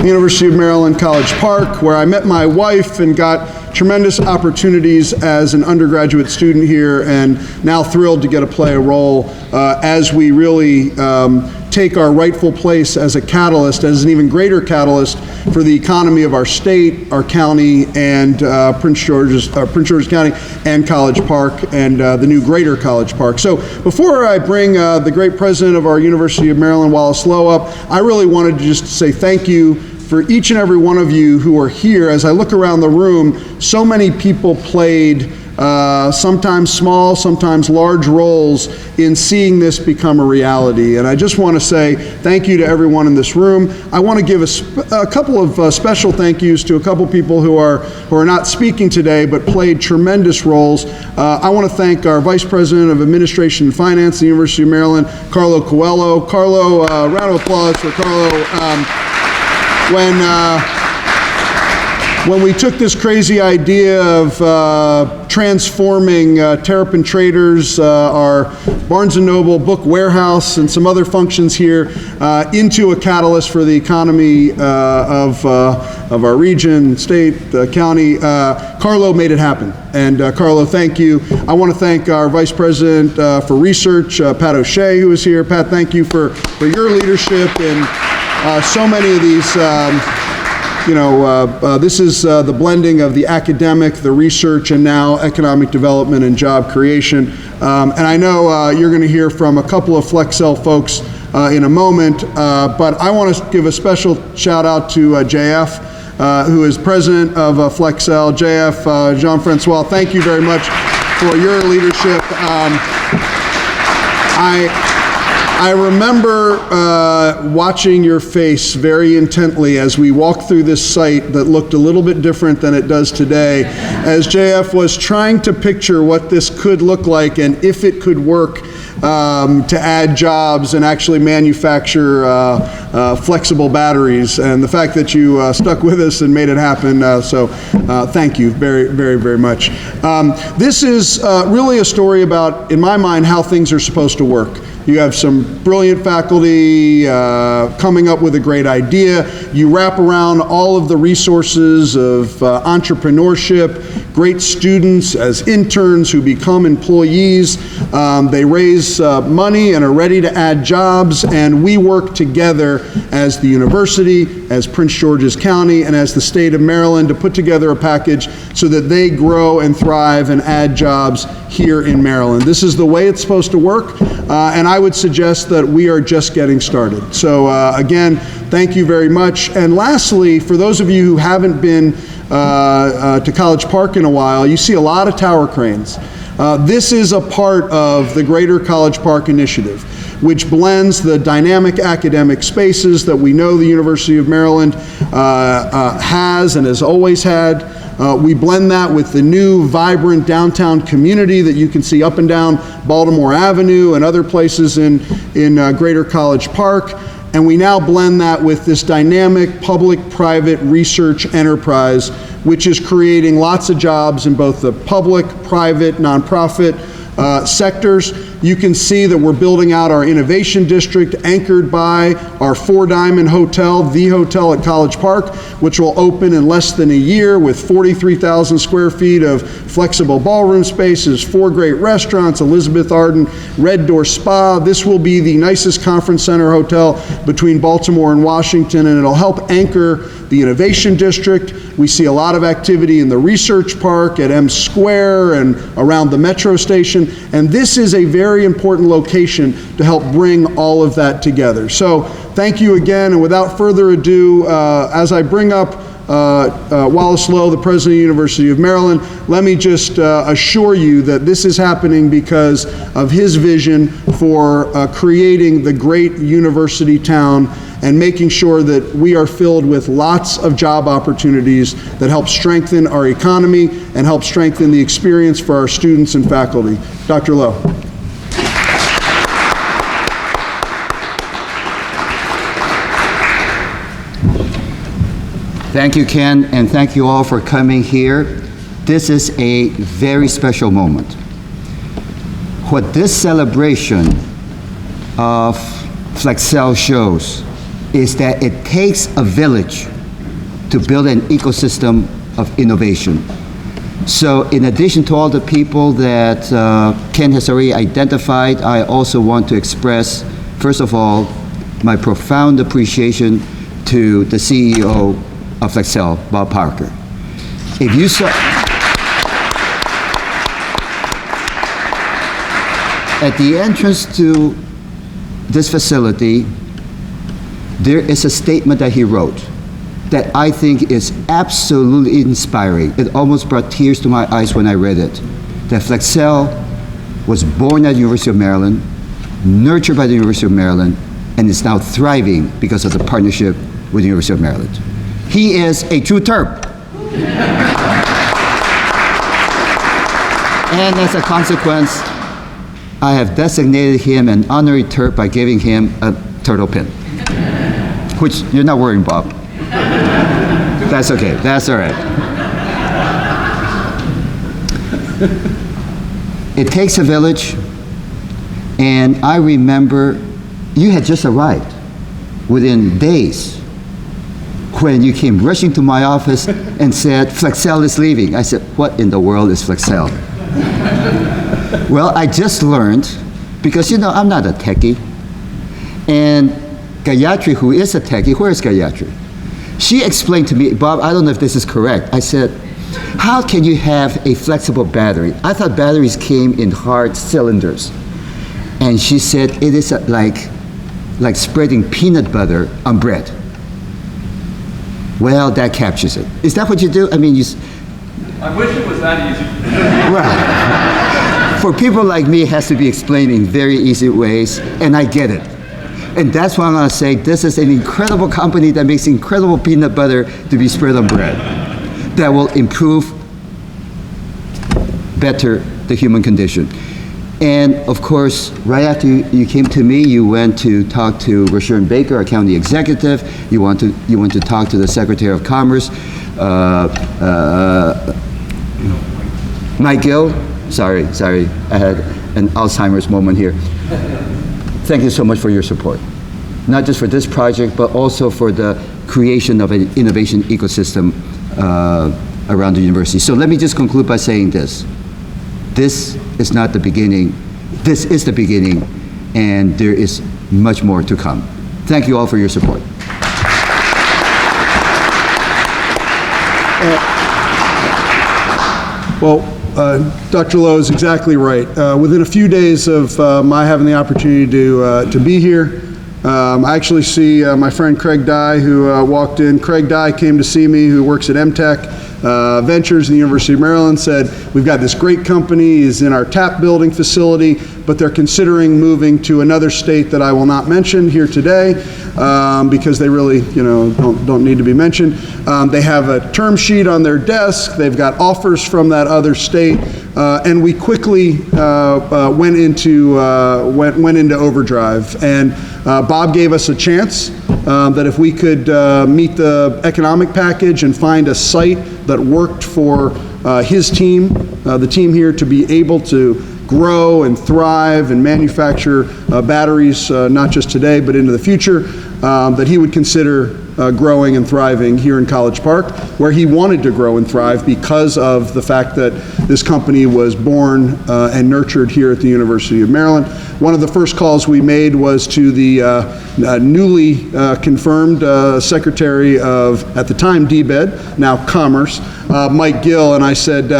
the University of Maryland, College Park, where I met my wife and got tremendous opportunities as an undergraduate student here, and now thrilled to get to play a role as we really take our rightful place as a catalyst, as an even greater catalyst for the economy of our state, our county, and Prince George's County, and College Park, and the new greater College Park. So before I bring the great president of our University of Maryland, Wallace Loh, up, I really wanted to just say thank you for each and every one of you who are here. As I look around the room, so many people played sometimes small, sometimes large roles in seeing this become a reality. And I just want to say thank you to everyone in this room. I want to give a couple of special thank yous to a couple people who are not speaking today but played tremendous roles. I want to thank our Vice President of Administration and Finance at the University of Maryland, Carlo Coelho. Carlo, round of applause for Carlo. When we took this crazy idea of transforming Terrapin Traders, our Barnes & Noble book warehouse, and some other functions here into a catalyst for the economy of our region, state, county, Carlo made it happen. And Carlo, thank you. I want to thank our Vice President for Research, Pat O'Shea, who is here. Pat, thank you for your leadership in so many of these. This is the blending of the academic, the research, and now economic development and job creation. And I know you're going to hear from a couple of FlexEl folks in a moment, but I want to give a special shout out to JF, who is president of FlexEl. JF, Jean-Francois, thank you very much for your leadership. I remember watching your face very intently as we walked through this site that looked a little bit different than it does today, as JF was trying to picture what this could look like and if it could work to add jobs and actually manufacture flexible batteries. And the fact that you stuck with us and made it happen, so thank you very, very, very much. This is really a story about, in my mind, how things are supposed to work. You have some brilliant faculty coming up with a great idea. You wrap around all of the resources of entrepreneurship, great students as interns who become employees. They raise money and are ready to add jobs, and we work together as the university, as Prince George's County, and as the state of Maryland to put together a package so that they grow and thrive and add jobs here in Maryland. This is the way it's supposed to work, and I would suggest that we are just getting started. So again, thank you very much. And lastly, for those of you who haven't been to College Park in a while, you see a lot of tower cranes. This is a part of the Greater College Park Initiative, which blends the dynamic academic spaces that we know the University of Maryland has and has always had. We blend that with the new vibrant downtown community that you can see up and down Baltimore Avenue and other places in Greater College Park. And we now blend that with this dynamic public-private research enterprise, which is creating lots of jobs in both the public, private, nonprofit sectors. You can see that we're building out our innovation district anchored by our Four Diamond Hotel, the hotel at College Park, which will open in less than a year with 43,000 square feet of flexible ballroom spaces, 4 great restaurants, Elizabeth Arden Red Door Spa. This will be the nicest conference center hotel between Baltimore and Washington, and it'll help anchor the innovation district. We see a lot of activity in the research park at M Square and around the metro station, and this is a very important location to help bring all of that together. So thank you again, and without further ado, as I bring up Wallace Loh, the President of the University of Maryland, let me just assure you that this is happening because of his vision for creating the great university town and making sure that we are filled with lots of job opportunities that help strengthen our economy and help strengthen the experience for our students and faculty. Dr. Loh. Thank you, Ken, and thank you all for coming here. This is a very special moment. What this celebration of FlexEl shows is that it takes a village to build an ecosystem of innovation. So in addition to all the people that Ken has already identified, I also want to express, first of all, my profound appreciation to the CEO of FlexEl, Bob Parker. If you saw, at the entrance to this facility, there is a statement that he wrote that I think is absolutely inspiring. It almost brought tears to my eyes when I read it. That FlexEl was born at the University of Maryland, nurtured by the University of Maryland, and is now thriving because of the partnership with the University of Maryland. He is a true Terp. And as a consequence, I have designated him an honorary Terp by giving him a turtle pin, which you're not worrying, Bob. That's okay, that's all right. It takes a village, and I remember you had just arrived within days when you came rushing to my office and said, FlexEl is leaving. I said, what in the world is FlexEl? Well, I just learned, because you know, I'm not a techie, and Gayatri, who is a techie, where is Gayatri? She explained to me, Bob, I don't know if this is correct. I said, how can you have a flexible battery? I thought batteries came in hard cylinders. And she said, it is like spreading peanut butter on bread. Well, that captures it. Is that what you do? I mean, I wish it was that easy. Well, for people like me, it has to be explained in very easy ways, and I get it. And that's why I'm going to say this is an incredible company that makes incredible peanut butter to be spread on bread that will improve better the human condition. And of course, right after you came to me, you went to talk to Rashawn Baker, our county executive. You went to talk to the Secretary of Commerce, Mike Gill. Sorry, I had an Alzheimer's moment here. Thank you so much for your support. Not just for this project, but also for the creation of an innovation ecosystem around the university. So let me just conclude by saying this. This is not the beginning. This is the beginning, and there is much more to come. Thank you all for your support. Dr. Lowe is exactly right. Within a few days of my having the opportunity to be here, I actually see my friend Craig Dye, who walked in. Craig Dye came to see me, who works at MTech Ventures in the University of Maryland, said, we've got this great company, is in our tap building facility, but they're considering moving to another state that I will not mention here today because they really, don't need to be mentioned. They have a term sheet on their desk. They've got offers from that other state, and we quickly went into overdrive. And Bob gave us a chance that if we could meet the economic package and find a site that worked for his team, the team here, to be able to grow and thrive and manufacture batteries, not just today, but into the future, that he would consider growing and thriving here in College Park, where he wanted to grow and thrive because of the fact that this company was born and nurtured here at the University of Maryland. One of the first calls we made was to the newly confirmed Secretary of, at the time, DBED, now Commerce, Mike Gill, and I said,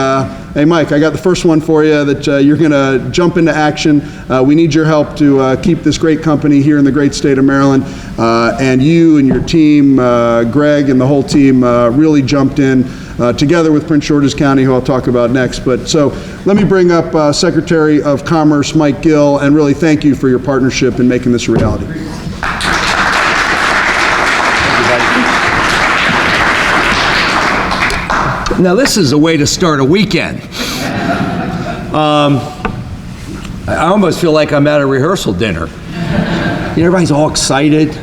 hey Mike, I got the first one for you that you're going to jump into action. We need your help to keep this great company here in the great state of Maryland. And you and your team, Greg and the whole team, really jumped in together with Prince George's County, who I'll talk about next. But so let me bring up Secretary of Commerce Mike Gill and really thank you for your partnership in making this a reality. Now this is a way to start a weekend. I almost feel like I'm at a rehearsal dinner. Everybody's all excited.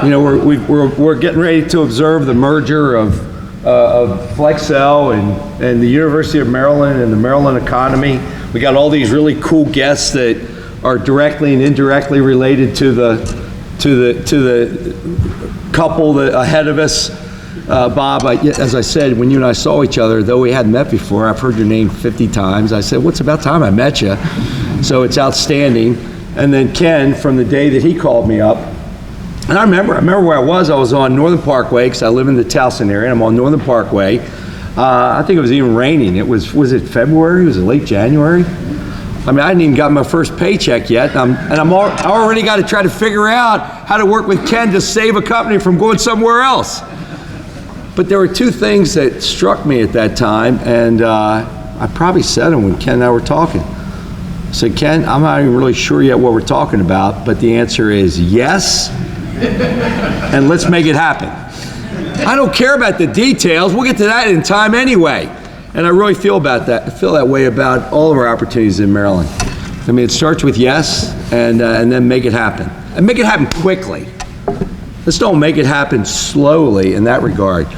We're getting ready to observe the merger of FlexEl and the University of Maryland and the Maryland economy. We got all these really cool guests that are directly and indirectly related to to the couple that ahead of us. Bob, as I said, when you and I saw each other, though we hadn't met before, I've heard your name 50 times. I said, what's about time I met you? So it's outstanding. And then Ken, from the day that he called me up, and I remember where I was on Northern Parkway, because I live in the Towson area, and I'm on Northern Parkway. I think it was even raining. Was it February? Was it late January? I mean, I hadn't even got my first paycheck yet, I already got to try to figure out how to work with Ken to save a company from going somewhere else. But there were two things that struck me at that time, and I probably said them when Ken and I were talking. I said, Ken, I'm not even really sure yet what we're talking about, but the answer is yes, and let's make it happen. I don't care about the details. We'll get to that in time anyway. And I really feel that way about all of our opportunities in Maryland. I mean, it starts with yes, and then make it happen. And make it happen quickly. Let's don't make it happen slowly in that regard.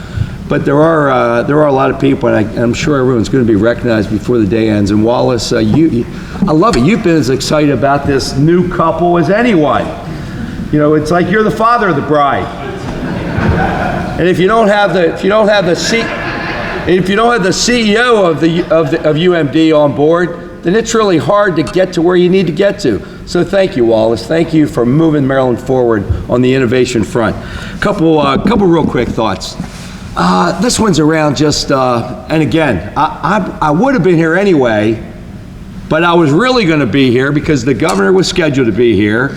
But there are a lot of people, and I'm sure everyone's going to be recognized before the day ends. And Wallace, I love it. You've been as excited about this new couple as anyone. You know, it's like you're the father of the bride. And if you don't have the CEO of UMD on board, then it's really hard to get to where you need to get to. So thank you, Wallace. Thank you for moving Maryland forward on the innovation front. Couple real quick thoughts. This one's around just, and again, I would have been here anyway, but I was really going to be here because the governor was scheduled to be here.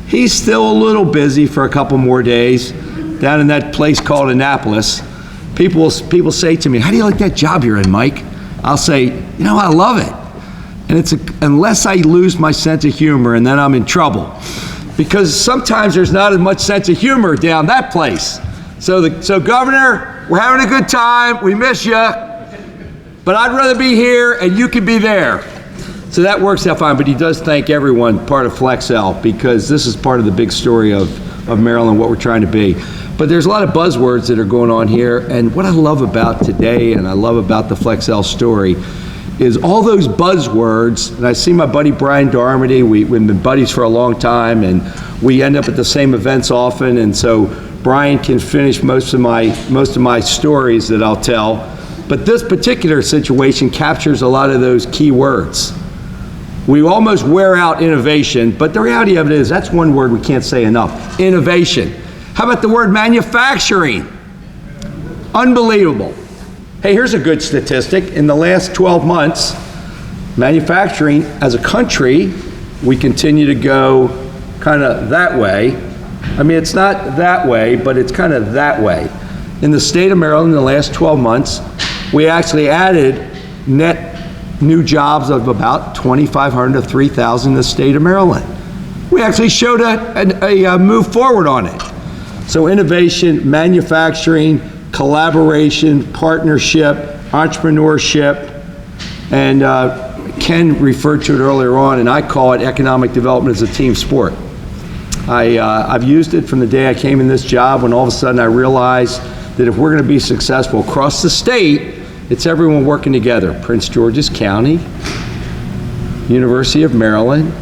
He's still a little busy for a couple more days down in that place called Annapolis. People say to me, how do you like that job you're in, Mike? I'll say, you know, I love it. And it's unless I lose my sense of humor, and then I'm in trouble. Because sometimes there's not as much sense of humor down that place. So Governor, we're having a good time. We miss you. But I'd rather be here and you can be there. So that works out fine. But he does thank everyone, part of FlexEl, because this is part of the big story of Maryland, what we're trying to be. But there's a lot of buzzwords that are going on here. And what I love about today, and I love about the FlexEl story, is all those buzzwords. And I see my buddy Brian Darmody. We've been buddies for a long time, and we end up at the same events often. And so Brian can finish most of my stories that I'll tell. But this particular situation captures a lot of those key words. We almost wear out innovation, but the reality of it is that's one word we can't say enough. Innovation. How about the word manufacturing? Unbelievable. Hey, here's a good statistic. In the last 12 months, manufacturing as a country, we continue to go kind of that way. I mean, it's not that way, but it's kind of that way. In the state of Maryland, in the last 12 months, we actually added net new jobs of about 2,500 to 3,000 in the state of Maryland. We actually showed a move forward on it. So innovation, manufacturing, collaboration, partnership, entrepreneurship, and Ken referred to it earlier on, and I call it economic development as a team sport. I've used it from the day I came in this job, when all of a sudden I realized that if we're going to be successful across the state, it's everyone working together. Prince George's County, University of Maryland,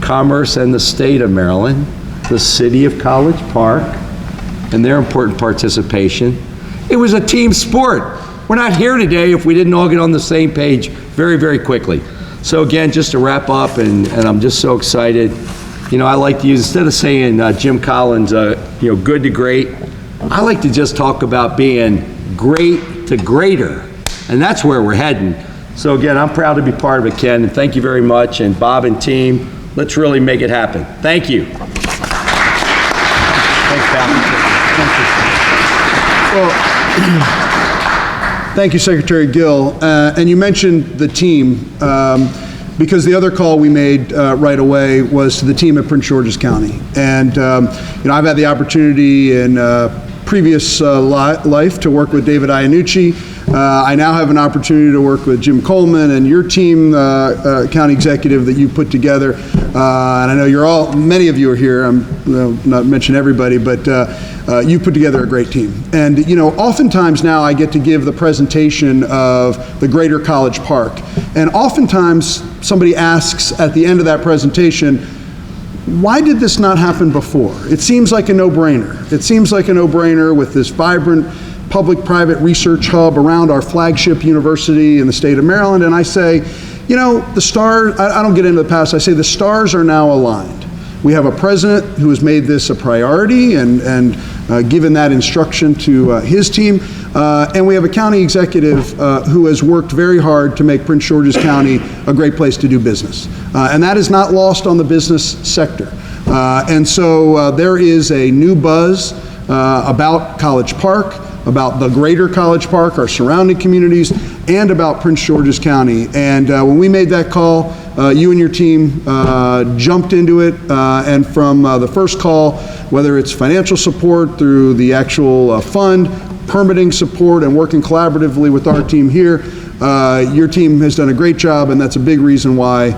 Commerce and the state of Maryland, the city of College Park, and their important participation. It was a team sport. We're not here today if we didn't all get on the same page very, very quickly. So again, just to wrap up, and I'm just so excited. You know, I like to use, instead of saying Jim Collins, you know, good to great, I like to just talk about being great to greater, and that's where we're heading. So again, I'm proud to be part of it, Ken, and thank you very much, and Bob and team, let's really make it happen. Thank you. Thanks, Pal. Well, thank you, Secretary Gill. And you mentioned the team, because the other call we made right away was to the team at Prince George's County. And you know, I've had the opportunity in previous life to work with David Iannucci. I now have an opportunity to work with Jim Coleman and your team, county executive that you put together. And I know many of you are here. I'm not mentioning everybody, but you put together a great team. And you know, oftentimes now I get to give the presentation of the Greater College Park. And oftentimes somebody asks at the end of that presentation, why did this not happen before? It seems like a no-brainer. It seems like a no-brainer with this vibrant public-private research hub around our flagship university in the state of Maryland. And I say, you know, the stars, I don't get into the past, I say the stars are now aligned. We have a president who has made this a priority and given that instruction to his team. And we have a county executive who has worked very hard to make Prince George's County a great place to do business. And that is not lost on the business sector. And so there is a new buzz about College Park, about the greater College Park, our surrounding communities, and about Prince George's County. And when we made that call, you and your team jumped into it, and from the first call, whether it's financial support through the actual fund, permitting support, and working collaboratively with our team here, your team has done a great job, and that's a big reason why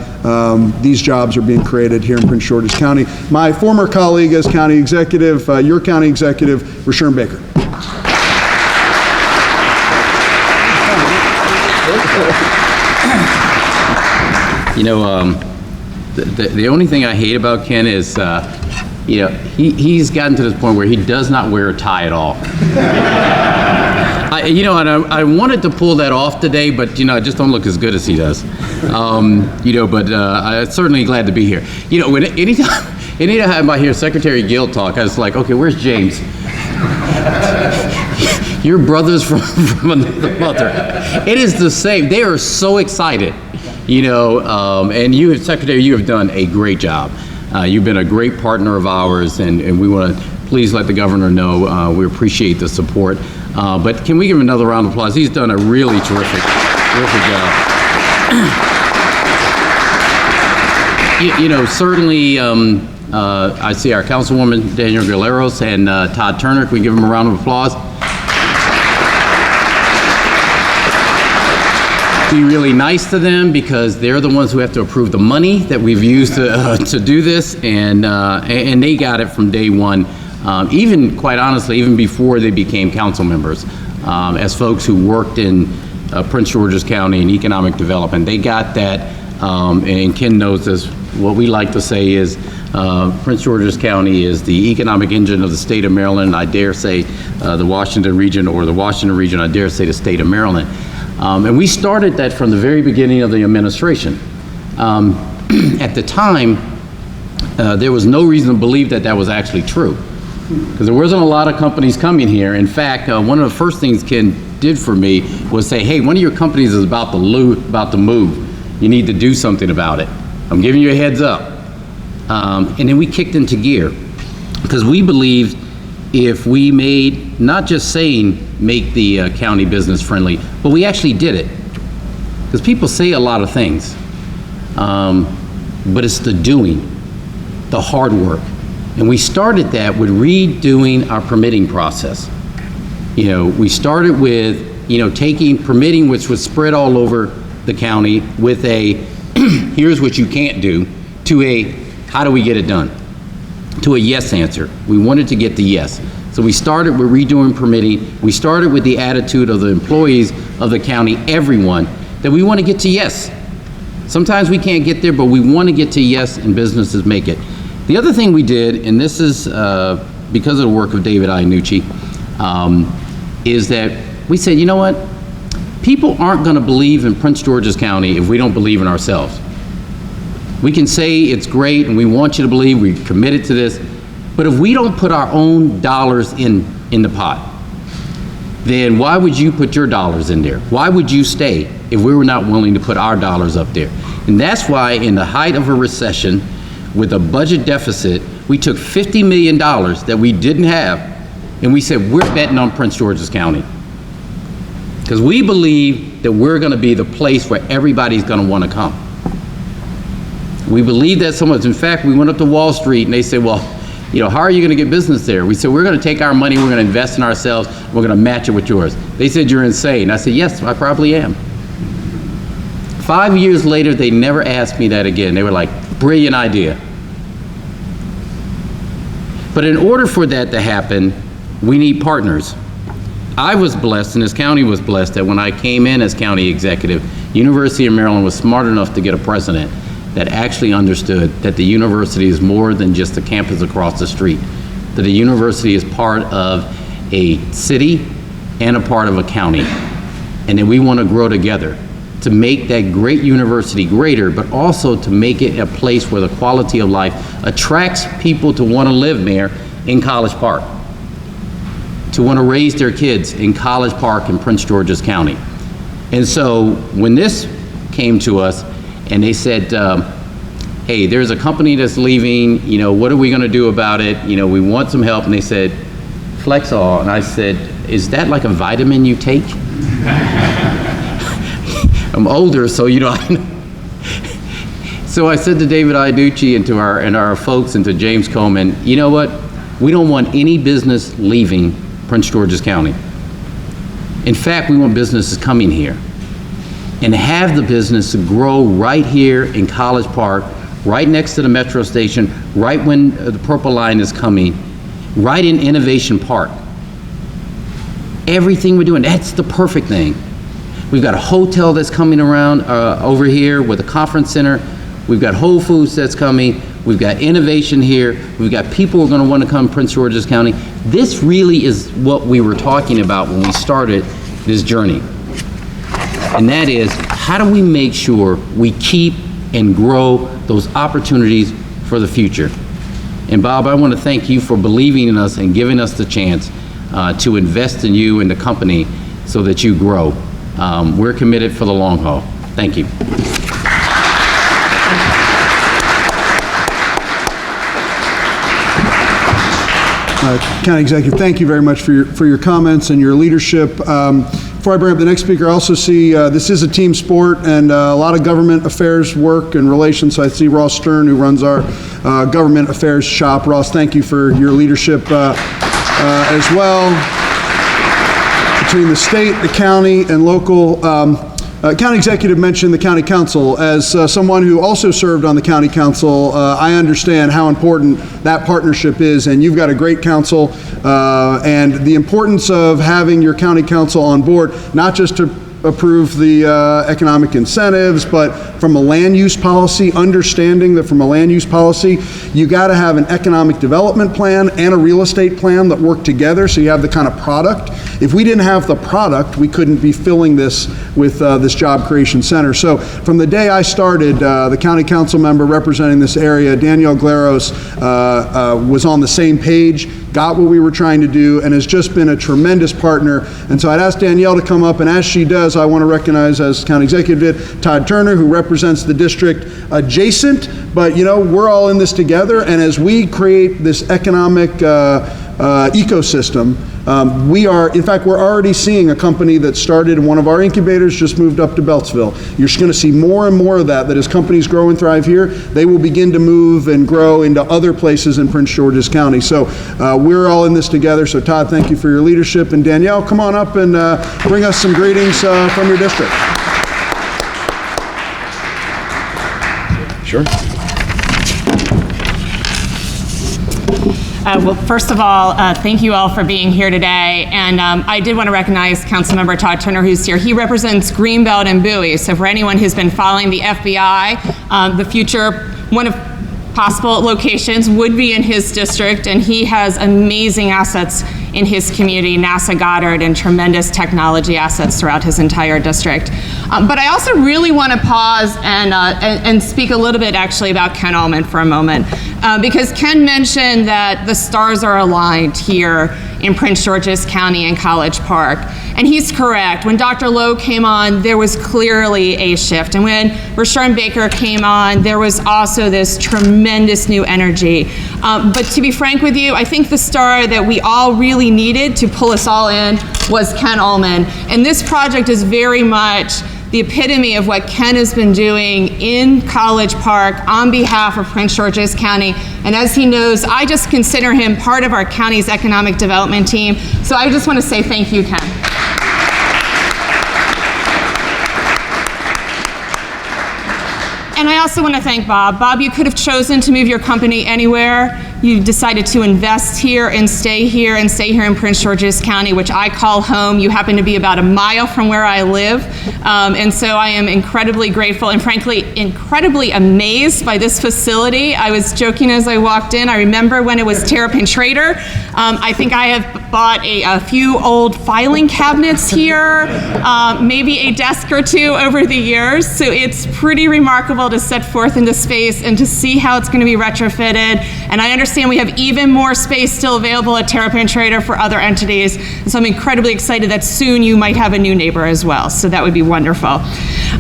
these jobs are being created here in Prince George's County. My former colleague as county executive, your county executive, Rashawn Baker. You know, the only thing I hate about Ken is, you know, he's gotten to this point where he does not wear a tie at all. You know, and I wanted to pull that off today, but, you know, I just don't look as good as he does. You know, but I'm certainly glad to be here. You know, anytime I hear Secretary Gill talk, I was like, okay, where's James? Your brothers from another mother. It is the same. They are so excited, you know, and you, Secretary, you have done a great job. You've been a great partner of ours, and we want to please let the governor know we appreciate the support. But can we give him another round of applause? He's done a really terrific job. You know, certainly, I see our Councilwoman Daniel Galeros and Todd Turner. Can we give them a round of applause? Be really nice to them because they're the ones who have to approve the money that we've used to do this, and they got it from day one. Even, quite honestly, even before they became council members, as folks who worked in Prince George's County in economic development, they got that, and Ken knows this. What we like to say is Prince George's County is the economic engine of the state of Maryland. I dare say the Washington region, or the Washington region, I dare say the state of Maryland. And we started that from the very beginning of the administration. At the time, there was no reason to believe that that was actually true, because there wasn't a lot of companies coming here. In fact, one of the first things Ken did for me was say, hey, one of your companies is about to move. You need to do something about it. I'm giving you a heads up. And then we kicked into gear, because we believed if we made, not just saying make the county business friendly, but we actually did it. Because people say a lot of things, but it's the doing, the hard work. And we started that with redoing our permitting process. You know, we started with, you know, taking permitting, which was spread all over the county, with a here's what you can't do, to a how do we get it done, to a yes answer. We wanted to get the yes. So we started with redoing permitting. We started with the attitude of the employees of the county, everyone, that we want to get to yes. Sometimes we can't get there, but we want to get to yes, and businesses make it. The other thing we did, and this is because of the work of David Iannucci, is that we said, you know what? People aren't going to believe in Prince George's County if we don't believe in ourselves. We can say it's great and we want you to believe, we're committed to this, but if we don't put our own dollars in the pot, then why would you put your dollars in there? Why would you stay if we were not willing to put our dollars up there? And that's why in the height of a recession, with a budget deficit, we took $50 million that we didn't have, and we said, we're betting on Prince George's County. Because we believe that we're going to be the place where everybody's going to want to come. We believe that so much. In fact, we went up to Wall Street and they said, well, you know, how are you going to get business there? We said, we're going to take our money, we're going to invest in ourselves, we're going to match it with yours. They said, you're insane. I said, yes, I probably am. 5 years later, they never asked me that again. They were like, brilliant idea. But in order for that to happen, we need partners. I was blessed, and this county was blessed, that when I came in as county executive, University of Maryland was smart enough to get a president that actually understood that the university is more than just a campus across the street, that the university is part of a city and a part of a county, and that we want to grow together to make that great university greater, but also to make it a place where the quality of life attracts people to want to live there in College Park, to want to raise their kids in College Park in Prince George's County. And so when this came to us and they said, hey, there's a company that's leaving, what are we going to do about it? We want some help. And they said, FlexEl. And I said, is that like a vitamin you take? I'm older, so I know. So I said to David Iudice and to our folks and to James Coleman, you know what? We don't want any business leaving Prince George's County. In fact, we want businesses coming here and have the business grow right here in College Park, right next to the metro station, right when the Purple Line is coming, right in Innovation Park. Everything we're doing, that's the perfect thing. We've got a hotel that's coming around over here with a conference center. We've got Whole Foods that's coming. We've got innovation here. We've got people who are going to want to come to Prince George's County. This really is what we were talking about when we started this journey. And that is, how do we make sure we keep and grow those opportunities for the future? And Bob, I want to thank you for believing in us and giving us the chance to invest in you and the company so that you grow. We're committed for the long haul. Thank you. County Executive, thank you very much for your comments and your leadership. Before I bring up the next speaker, I also see this is a team sport and a lot of government affairs work and relations. So I see Ross Stern, who runs our government affairs shop. Ross, thank you for your leadership as well. Between the state, the county, and local. County Executive mentioned the County Council. As someone who also served on the County Council, I understand how important that partnership is, and you've got a great council, and the importance of having your County Council on board, not just to approve the economic incentives, but from a land use policy, understanding that from a land use policy, you got to have an economic development plan and a real estate plan that work together so you have the kind of product. If we didn't have the product, we couldn't be filling this with this Job Creation Center. So from the day I started, the County Council member representing this area, Danielle Glaros, was on the same page, got what we were trying to do, and has just been a tremendous partner. And so I'd ask Danielle to come up, and as she does, I want to recognize, as County Executive did, Todd Turner, who represents the district adjacent, but we're all in this together, and as we create this economic ecosystem, we're already seeing a company that started in one of our incubators just moved up to Beltsville. You're just going to see more and more of that as companies grow and thrive here, they will begin to move and grow into other places in Prince George's County. So we're all in this together. So Todd, thank you for your leadership. And Danielle, come on up and bring us some greetings from your district. Sure. Well, first of all, thank you all for being here today. And I did want to recognize Councilmember Todd Turner, who's here. He represents Greenbelt and Bowie. So for anyone who's been following the FBI, the future, one of possible locations would be in his district, and he has amazing assets in his community, NASA Goddard, and tremendous technology assets throughout his entire district. But I also really want to pause and speak a little bit actually about Ken Ullman for a moment, because Ken mentioned that the stars are aligned here in Prince George's County and College Park. And he's correct. When Dr. Lowe came on, there was clearly a shift. And when Rashawn Baker came on, there was also this tremendous new energy. But to be frank with you, I think the star that we all really needed to pull us all in was Ken Ullman. And this project is very much the epitome of what Ken has been doing in College Park on behalf of Prince George's County. And as he knows, I just consider him part of our county's economic development team. So I just want to say thank you, Ken. And I also want to thank Bob. Bob, you could have chosen to move your company anywhere. You decided to invest here and stay here in Prince George's County, which I call home. You happen to be about a mile from where I live. And so I am incredibly grateful and frankly, incredibly amazed by this facility. I was joking as I walked in. I remember when it was Terrapin Trader. I think I have bought a few old filing cabinets here, maybe a desk or two over the years. So it's pretty remarkable to set forth into space and to see how it's going to be retrofitted. And I understand we have even more space still available at Terrapin Trader for other entities. And so I'm incredibly excited that soon you might have a new neighbor as well. So that would be wonderful.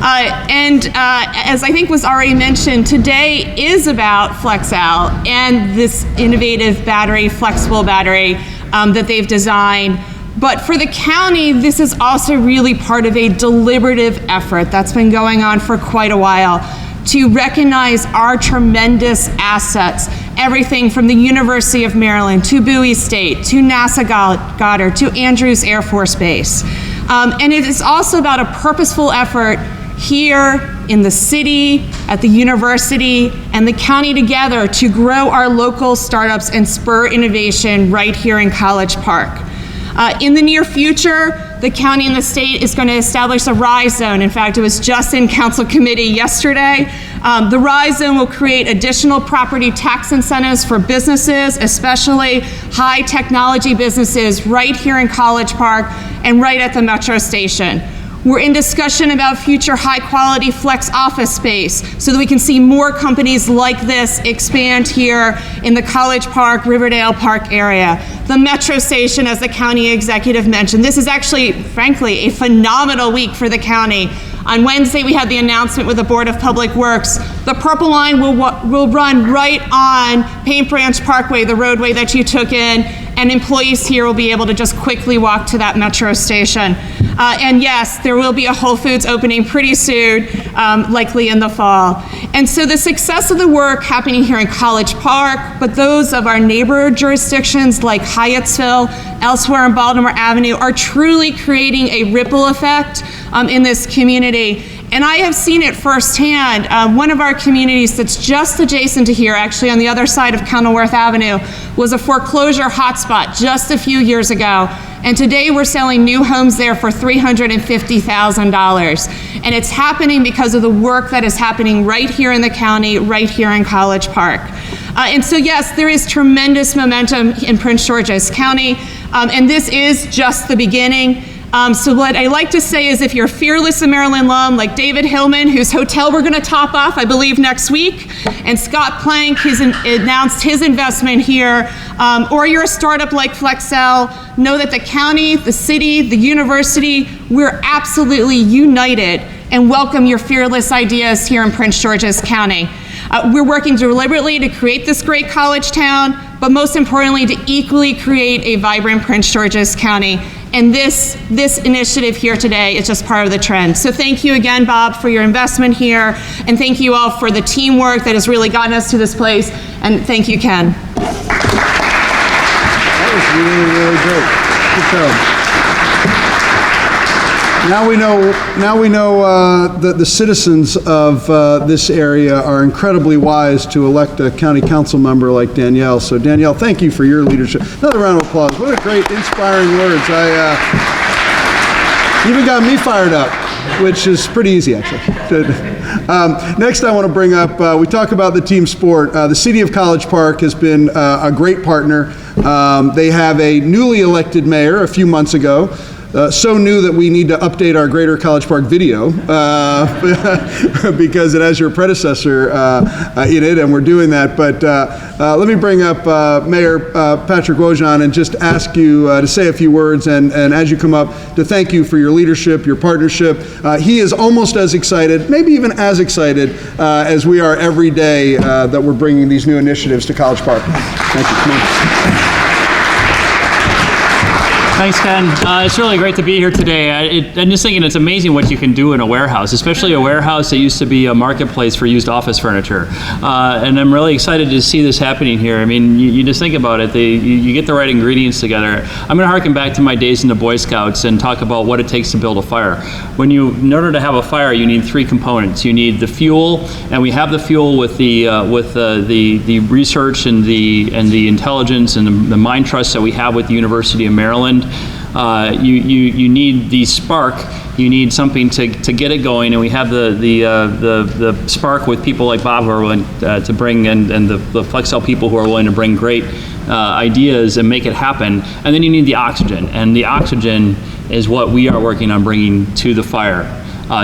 As I think was already mentioned, today is about FlexEl and this innovative battery, flexible battery that they've designed. But for the county, this is also really part of a deliberative effort that's been going on for quite a while to recognize our tremendous assets, everything from the University of Maryland to Bowie State to NASA Goddard to Andrews Air Force Base. And it is also about a purposeful effort here in the city, at the university, and the county together to grow our local startups and spur innovation right here in College Park. In the near future, the county and the state is going to establish a RISE zone. In fact, it was just in council committee yesterday. The RISE zone will create additional property tax incentives for businesses, especially high technology businesses right here in College Park and right at the metro station. We're in discussion about future high-quality flex office space so that we can see more companies like this expand here in the College Park, Riverdale Park area. The metro station, as the county executive mentioned, this is actually, frankly, a phenomenal week for the county. On Wednesday, we had the announcement with the Board of Public Works. The Purple Line will run right on Paint Branch Parkway, the roadway that you took in, and employees here will be able to just quickly walk to that metro station. And yes, there will be a Whole Foods opening pretty soon, likely in the fall. And so the success of the work happening here in College Park, but those of our neighbor jurisdictions like Hyattsville, elsewhere in Baltimore Avenue, are truly creating a ripple effect in this community. And I have seen it firsthand. One of our communities that's just adjacent to here, actually on the other side of Kenilworth Avenue, was a foreclosure hotspot just a few years ago. And today we're selling new homes there for $350,000. And it's happening because of the work that is happening right here in the county, right here in College Park. And so yes, there is tremendous momentum in Prince George's County, and this is just the beginning. So what I like to say is if you're a fearless Maryland alum like David Hillman, whose hotel we're going to top off, I believe, next week, and Scott Plank, who's announced his investment here, or you're a startup like FlexEl, know that the county, the city, the university, we're absolutely united and welcome your fearless ideas here in Prince George's County. We're working deliberately to create this great college town, but most importantly, to equally create a vibrant Prince George's County. And this initiative here today is just part of the trend. So thank you again, Bob, for your investment here, and thank you all for the teamwork that has really gotten us to this place, and thank you, Ken. That was really, really great. Good job. Now we know the citizens of this area are incredibly wise to elect a county council member like Danielle. So Danielle, thank you for your leadership. Another round of applause. What a great, inspiring words. Even got me fired up, which is pretty easy, actually. Next, I want to bring up, we talk about the team sport. The City of College Park has been a great partner. They have a newly elected mayor a few months ago. So new that we need to update our Greater College Park video because it has your predecessor in it, and we're doing that. But let me bring up Mayor Patrick Wojahn and just ask you to say a few words, and as you come up, to thank you for your leadership, your partnership. He is almost as excited, maybe even as excited, as we are every day that we're bringing these new initiatives to College Park. Thank you. Come on. Thanks, Ken. It's really great to be here today. I'm just thinking it's amazing what you can do in a warehouse, especially a warehouse that used to be a marketplace for used office furniture. And I'm really excited to see this happening here. I mean, you just think about it. You get the right ingredients together. I'm going to harken back to my days in the Boy Scouts and talk about what it takes to build a fire. In order to have a fire, you need three components. You need the fuel, and we have the fuel with the research and the intelligence and the mind trust that we have with the University of Maryland. you need the spark. You need something to get it going, and we have the spark with people like Bob who are willing to bring, and the FlexEl people who are willing to bring great ideas and make it happen. And then you need the oxygen, and the oxygen is what we are working on bringing to the fire.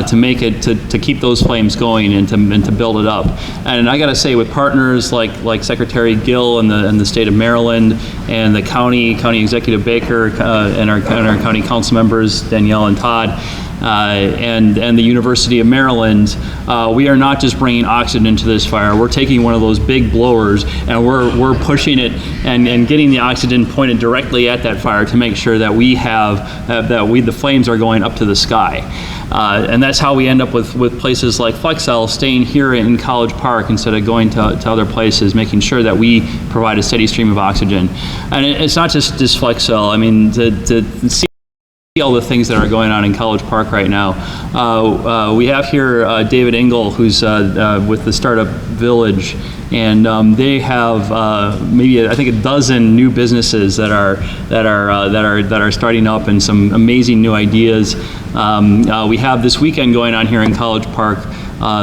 To make it, to keep those flames going and to build it up. And I got to say, with partners like Secretary Gill and the state of Maryland and the county executive Baker and our county council members Danielle and Todd and the University of Maryland, we are not just bringing oxygen into this fire. We're taking one of those big blowers and we're pushing it and getting the oxygen pointed directly at that fire to make sure that the flames are going up to the sky. And that's how we end up with places like FlexEl staying here in College Park instead of going to other places, making sure that we provide a steady stream of oxygen. And it's not just FlexEl. I mean, to see all the things that are going on in College Park right now. We have here David Engel, who's with the Startup Village, and they have maybe I think a dozen new businesses that are starting up, and some amazing new ideas. We have this weekend going on here in College Park.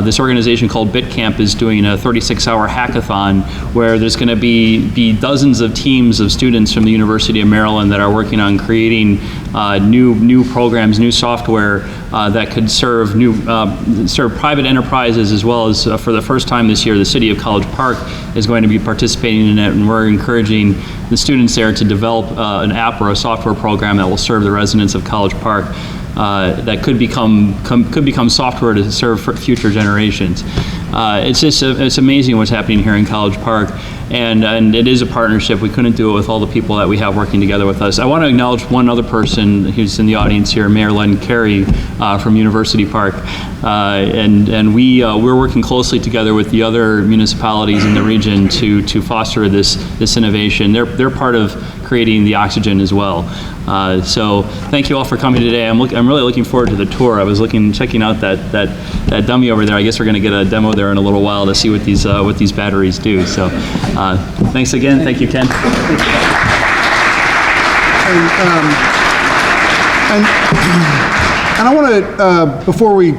This organization called BitCamp is doing a 36-hour hackathon where there's going to be dozens of teams of students from the University of Maryland that are working on creating new programs, new software that could serve private enterprises, as well as for the first time this year, the city of College Park is going to be participating in it, and we're encouraging the students there to develop an app or a software program that will serve the residents of College Park. That could become software to serve for future generations. It's amazing what's happening here in College Park, and it is a partnership. We couldn't do it with all the people that we have working together with us. I want to acknowledge one other person who's in the audience here, Mayor Len Carey from University Park, and we're working closely together with the other municipalities in the region to foster this innovation. They're part of creating the oxygen as well. So thank you all for coming today. I'm really looking forward to the tour. I was checking out that dummy over there. I guess we're going to get a demo there in a little while to see what these batteries do. So thanks again. Thank you, Ken. And I want to, before we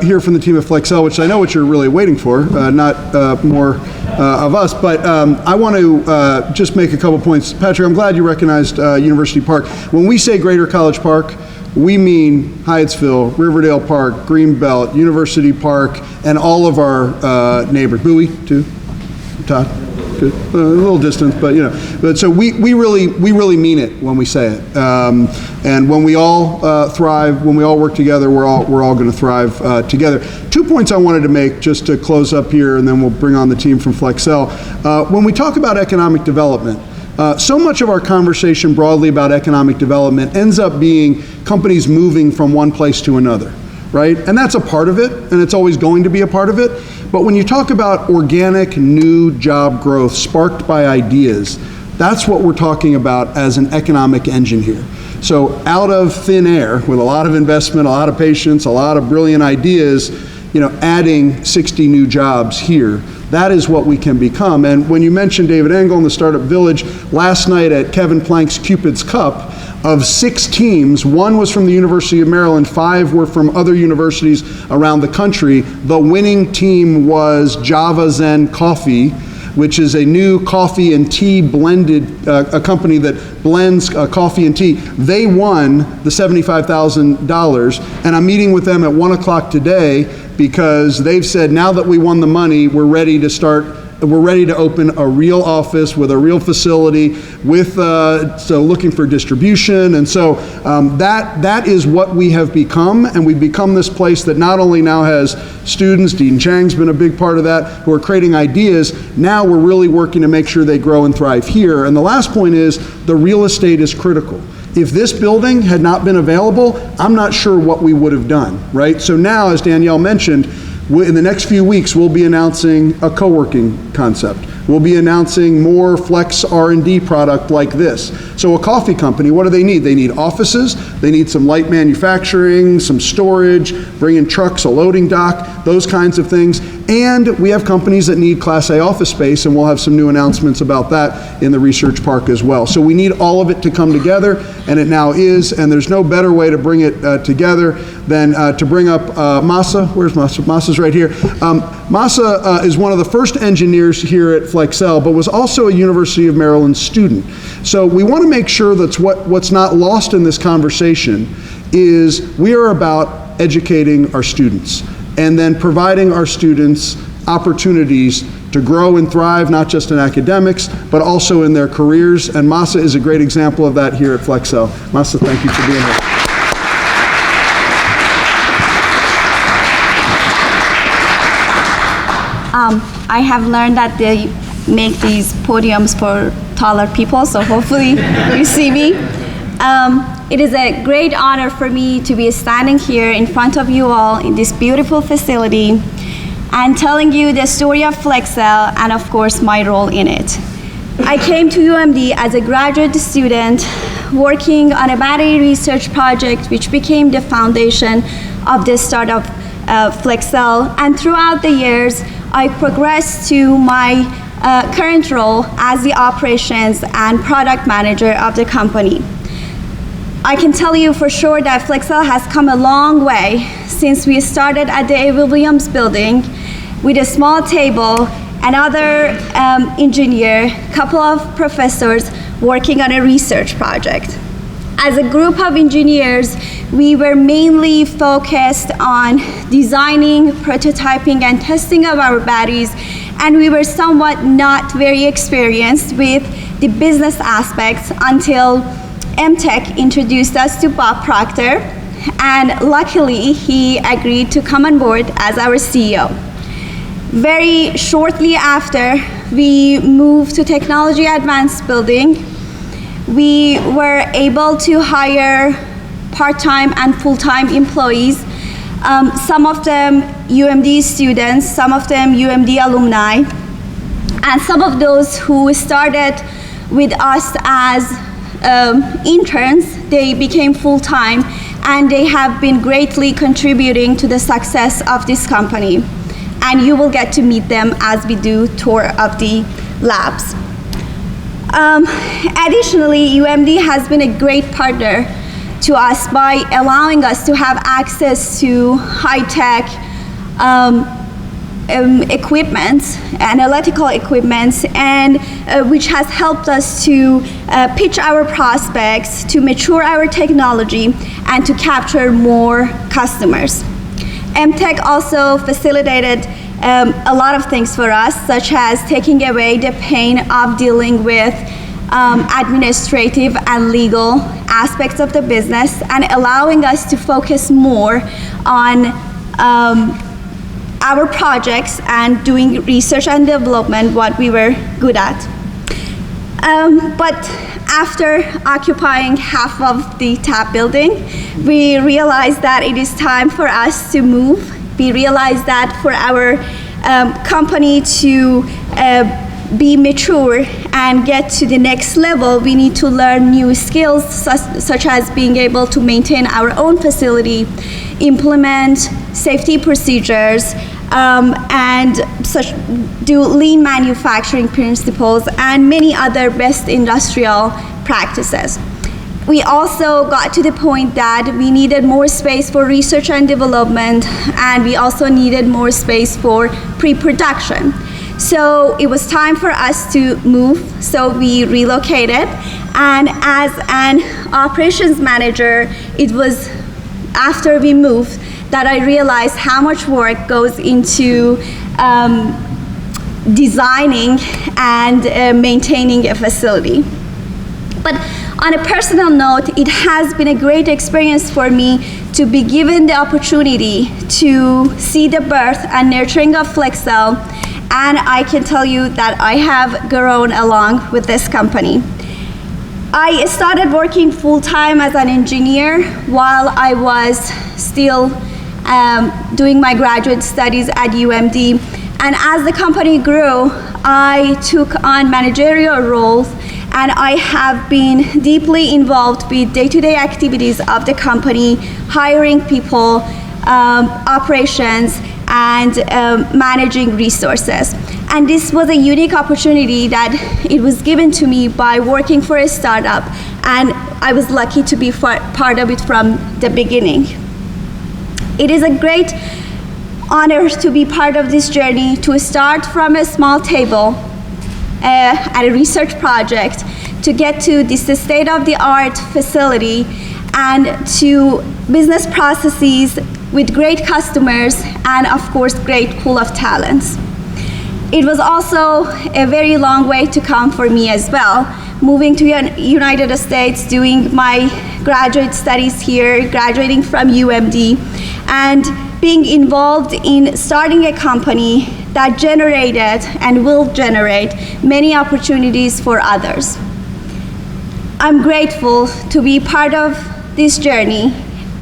hear from the team at FlexEl, which I know what you're really waiting for, not more of us, but I want to just make a couple points. Patrick, I'm glad you recognized University Park. When we say Greater College Park, we mean Hyattsville, Riverdale Park, Greenbelt, University Park, and all of our neighbors. Bowie, too? Todd? Good. A little distance, but you know. But so we really mean it when we say it. And when we all thrive, when we all work together, we're all going to thrive together. 2 points I wanted to make just to close up here, and then we'll bring on the team from FlexEl. When we talk about economic development, so much of our conversation broadly about economic development ends up being companies moving from one place to another, right? And that's a part of it, and it's always going to be a part of it. But when you talk about organic new job growth sparked by ideas, that's what we're talking about as an economic engine here. So out of thin air, with a lot of investment, a lot of patience, a lot of brilliant ideas, you know, adding 60 new jobs here, that is what we can become. And when you mentioned David Engel and the Startup Village, last night at Kevin Plank's Cupid's Cup, of 6 teams, 1 was from the University of Maryland, 5 were from other universities around the country. The winning team was Java Zen Coffee, which is a new coffee and tea blended, a company that blends coffee and tea. They won the $75,000, and I'm meeting with them at 1 o'clock today because they've said now that we won the money, we're ready to open a real office with a real facility with, so looking for distribution. And so that is what we have become, and we've become this place that not only now has students, Dean Chang's been a big part of that, who are creating ideas. Now we're really working to make sure they grow and thrive here. And the last point is the real estate is critical. If this building had not been available, I'm not sure what we would have done, right? So now, as Danielle mentioned, in the next few weeks, we'll be announcing a co-working concept. We'll be announcing more Flex R&D product like this. So a coffee company, what do they need? They need offices, they need some light manufacturing, some storage, bring in trucks, a loading dock, those kinds of things. And we have companies that need Class A office space, and we'll have some new announcements about that in the research park as well. So we need all of it to come together, and it now is, and there's no better way to bring it together than to bring up Masa. Where's Masa? Masa's right here. Masa is one of the first engineers here at FlexEl, but was also a University of Maryland student. So we want to make sure that's what's not lost in this conversation is we are about educating our students and then providing our students opportunities to grow and thrive, not just in academics, but also in their careers. And Masa is a great example of that here at FlexEl. Masa, thank you for being here. I have learned that they make these podiums for taller people, so hopefully you see me. It is a great honor for me to be standing here in front of you all in this beautiful facility and telling you the story of FlexEl and, of course, my role in it. I came to UMD as a graduate student working on a battery research project which became the foundation of the start of FlexEl, and throughout the years I progressed to my current role as the operations and product manager of the company. I can tell you for sure that FlexEl has come a long way since we started at the A.W. Williams building with a small table, another engineer, couple of professors working on a research project. As a group of engineers, we were mainly focused on designing, prototyping, and testing of our batteries, and we were somewhat not very experienced with the business aspects until MTech introduced us to Bob Proctor, and luckily he agreed to come on board as our CEO. Very shortly after we moved to Technology Advanced Building, we were able to hire part-time and full-time employees, some of them UMD students, some of them UMD alumni, and some of those who started with us as interns, they became full-time, and they have been greatly contributing to the success of this company. And you will get to meet them as we do tour of the labs. Additionally, UMD has been a great partner to us by allowing us to have access to high-tech equipment, analytical equipment, and which has helped us to pitch our prospects, to mature our technology, and to capture more customers. MTech also facilitated a lot of things for us, such as taking away the pain of dealing with administrative and legal aspects of the business and allowing us to focus more on our projects and doing research and development, what we were good at. But after occupying half of the TAP building, we realized that it is time for us to move. We realized that for our company to be mature and get to the next level, we need to learn new skills such as being able to maintain our own facility, implement safety procedures, and do lean manufacturing principles and many other best industrial practices. We also got to the point that we needed more space for research and development, and we also needed more space for pre-production. So it was time for us to move, so we relocated, and as an operations manager, it was after we moved that I realized how much work goes into designing and maintaining a facility. But on a personal note, it has been a great experience for me to be given the opportunity to see the birth and nurturing of FlexEl, and I can tell you that I have grown along with this company. I started working full-time as an engineer while I was still doing my graduate studies at UMD, and as the company grew, I took on managerial roles, and I have been deeply involved with day-to-day activities of the company, hiring people, operations, and managing resources. And this was a unique opportunity that it was given to me by working for a startup, and I was lucky to be part of it from the beginning. It is a great honor to be part of this journey, to start from a small table at a research project, to get to this state-of-the-art facility, and to business processes with great customers and, of course, great pool of talents. It was also a very long way to come for me as well, moving to United States, doing my graduate studies here, graduating from UMD, and being involved in starting a company that generated and will generate many opportunities for others. I'm grateful to be part of this journey,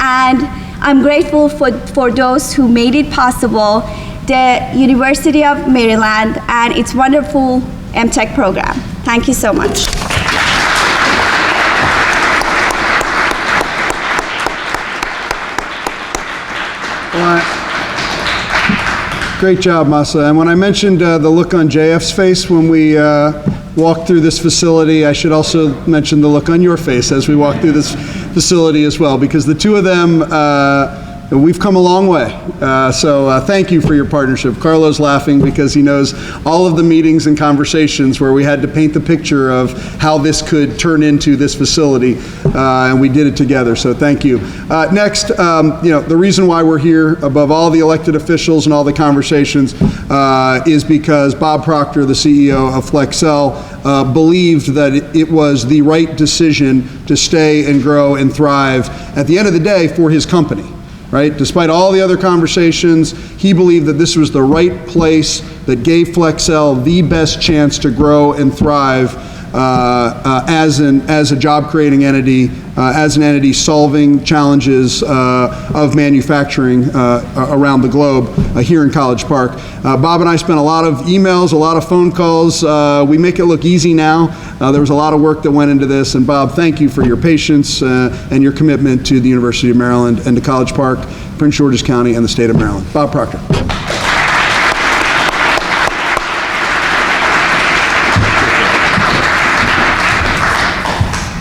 and I'm grateful for those who made it possible, the University of Maryland and its wonderful MTech program. Thank you so much. Great job, Masa. And when I mentioned the look on JF's face when we walked through this facility, I should also mention the look on your face as we walk through this facility as well, because the two of them, we've come a long way. So thank you for your partnership. Carlo's laughing because he knows all of the meetings and conversations where we had to paint the picture of how this could turn into this facility, and we did it together, so thank you. Next, the reason why we're here above all the elected officials and all the conversations is because Bob Proctor, the CEO of FlexEl, believed that it was the right decision to stay and grow and thrive at the end of the day for his company. Right? Despite all the other conversations, he believed that this was the right place that gave FlexEl the best chance to grow and thrive as a job-creating entity, as an entity solving challenges of manufacturing around the globe here in College Park. Bob and I spent a lot of emails, a lot of phone calls. We make it look easy now. There was a lot of work that went into this, and Bob, thank you for your patience and your commitment to the University of Maryland and to College Park, Prince George's County, and the state of Maryland. Bob Proctor.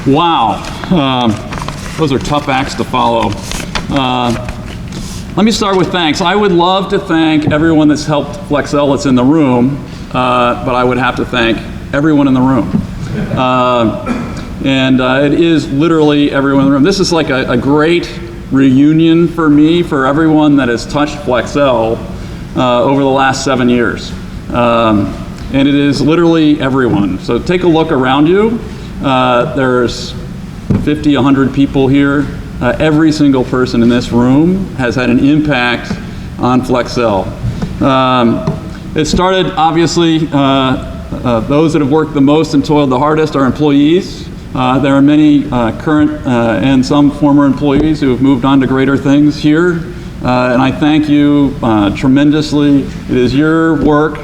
Wow, those are tough acts to follow. Let me start with thanks. I would love to thank everyone that's helped FlexEl that's in the room, but I would have to thank everyone in the room. It is literally everyone in the room. This is like a great reunion for me, for everyone that has touched FlexEl over the last 7 years. And it is literally everyone. So take a look around you. There's 50, 100 people here. Every single person in this room has had an impact on FlexEl. It started, obviously, those that have worked the most and toiled the hardest are employees. There are many current and some former employees who have moved on to greater things here. And I thank you tremendously. It is your work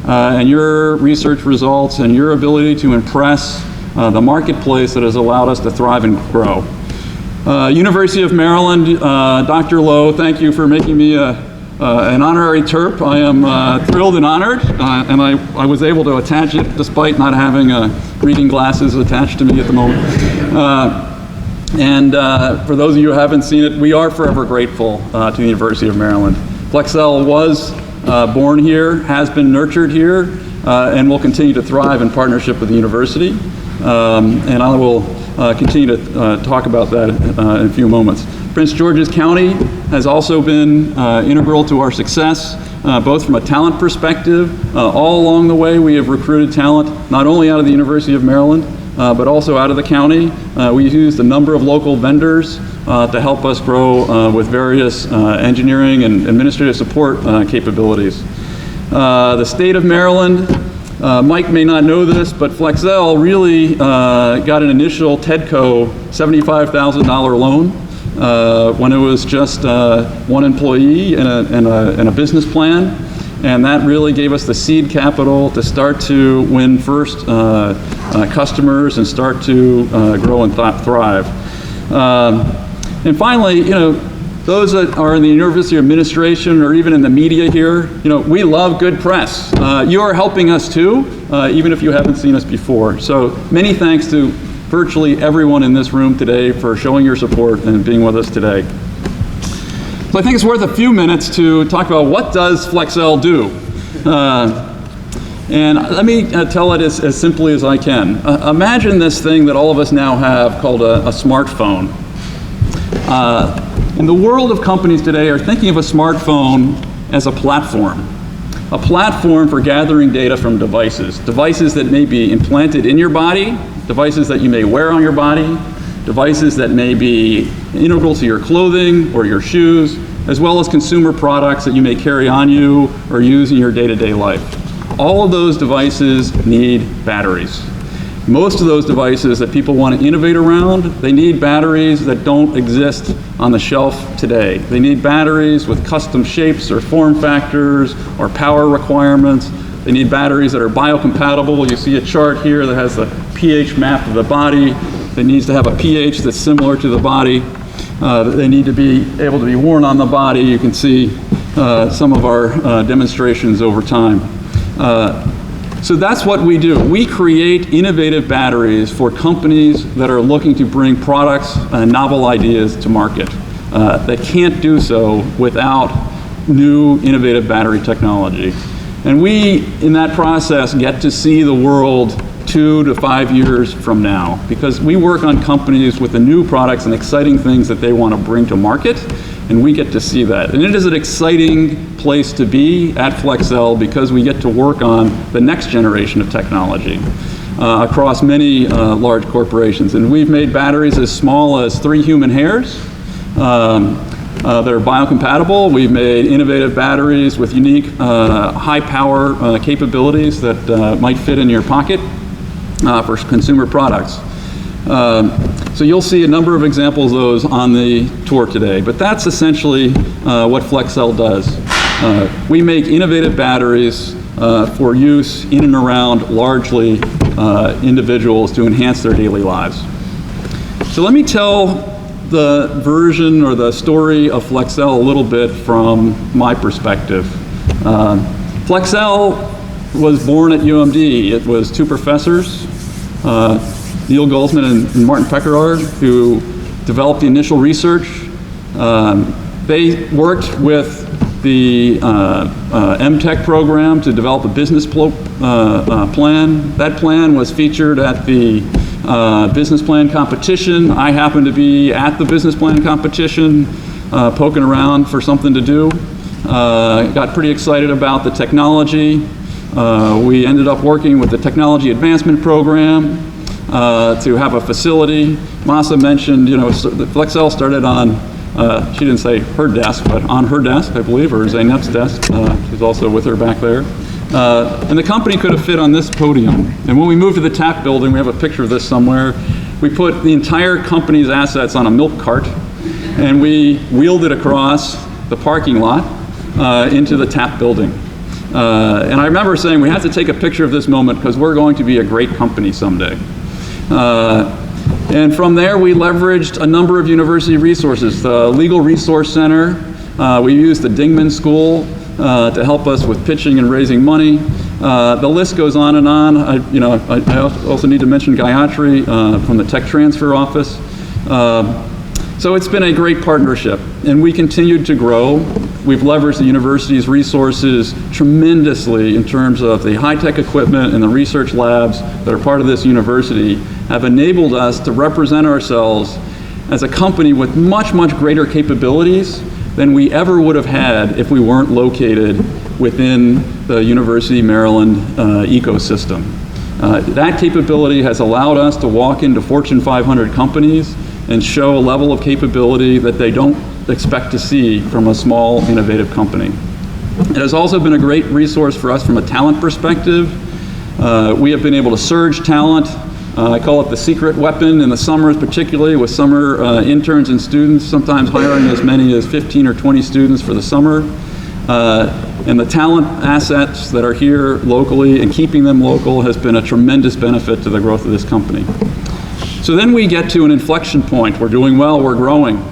and your research results and your ability to impress the marketplace that has allowed us to thrive and grow. University of Maryland, Dr. Lowe, thank you for making me an honorary Terp. I am thrilled and honored, and I was able to attach it despite not having reading glasses attached to me at the moment. For those of you who haven't seen it, we are forever grateful to the University of Maryland. FlexEl was born here, has been nurtured here, and will continue to thrive in partnership with the university. And I will continue to talk about that in a few moments. Prince George's County has also been integral to our success, both from a talent perspective. All along the way, we have recruited talent not only out of the University of Maryland, but also out of the county. We've used a number of local vendors to help us grow with various engineering and administrative support capabilities. The state of Maryland, Mike may not know this, but FlexEl really got an initial TEDCO $75,000 loan when it was just one employee and a business plan. And that really gave us the seed capital to start to win first customers and start to grow and thrive. And finally, those that are in the university administration or even in the media here, we love good press. You are helping us too, even if you haven't seen us before. So many thanks to virtually everyone in this room today for showing your support and being with us today. So I think it's worth a few minutes to talk about what does FlexEl do. And let me tell it as simply as I can. Imagine this thing that all of us now have called a smartphone. And the world of companies today are thinking of a smartphone as a platform for gathering data from devices that may be implanted in your body, devices that you may wear on your body, devices that may be integral to your clothing or your shoes, as well as consumer products that you may carry on you or use in your day-to-day life. All of those devices need batteries. Most of those devices that people want to innovate around, they need batteries that don't exist on the shelf today. They need batteries with custom shapes or form factors or power requirements. They need batteries that are biocompatible. You see a chart here that has the pH map of the body. It needs to have a pH that's similar to the body. They need to be able to be worn on the body. You can see some of our demonstrations over time. So that's what we do. We create innovative batteries for companies that are looking to bring products and novel ideas to market. They can't do so without new innovative battery technology. And we, in that process, get to see the world 2 to 5 years from now, because we work on companies with the new products and exciting things that they want to bring to market, and we get to see that. And it is an exciting place to be at FlexEl because we get to work on the next generation of technology across many large corporations. And we've made batteries as small as 3 human hairs that are biocompatible. We've made innovative batteries with unique high power capabilities that might fit in your pocket for consumer products. So you'll see a number of examples of those on the tour today, but that's essentially what FlexEl does. We make innovative batteries for use in and around largely individuals to enhance their daily lives. So let me tell the version or the story of FlexEl a little bit from my perspective. FlexEl was born at UMD. It was 2 professors, Neil Goldsman and Martin Peckerard, who developed the initial research. They worked with the MTech program to develop a business plan. That plan was featured at the business plan competition. I happened to be at the business plan competition, poking around for something to do. Got pretty excited about the technology. We ended up working with the Technology Advancement Program to have a facility. Masa mentioned, the FlexEl started on, she didn't say her desk, but on her desk, I believe, or Zainab's desk. She's also with her back there. And the company could have fit on this podium. And when we moved to the TAP building, we have a picture of this somewhere, we put the entire company's assets on a milk cart, and we wheeled it across the parking lot into the TAP building. And I remember saying, we have to take a picture of this moment because we're going to be a great company someday. And from there, we leveraged a number of university resources. The Legal Resource Center, we used the Dingman School to help us with pitching and raising money. The list goes on and on. I also need to mention Gayatri from the Tech Transfer Office. So it's been a great partnership, and we continued to grow. We've leveraged the university's resources tremendously in terms of the high-tech equipment and the research labs that are part of this university have enabled us to represent ourselves as a company with much, much greater capabilities than we ever would have had if we weren't located within the University of Maryland ecosystem. That capability has allowed us to walk into Fortune 500 companies and show a level of capability that they don't expect to see from a small, innovative company. It has also been a great resource for us from a talent perspective. We have been able to surge talent. I call it the secret weapon in the summers, particularly with summer interns and students, sometimes hiring as many as 15 or 20 students for the summer. And the talent assets that are here locally and keeping them local has been a tremendous benefit to the growth of this company. So then we get to an inflection point. We're doing well, we're growing.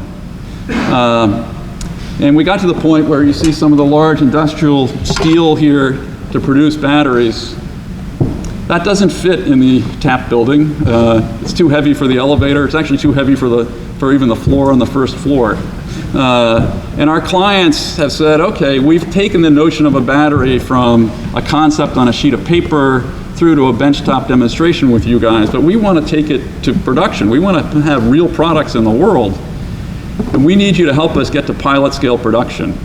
And we got to the point where you see some of the large industrial steel here to produce batteries. That doesn't fit in the TAP building. It's too heavy for the elevator. It's actually too heavy for even the floor on the first floor. And our clients have said, okay, we've taken the notion of a battery from a concept on a sheet of paper through to a benchtop demonstration with you guys, but we want to take it to production. We want to have real products in the world. And we need you to help us get to pilot scale production.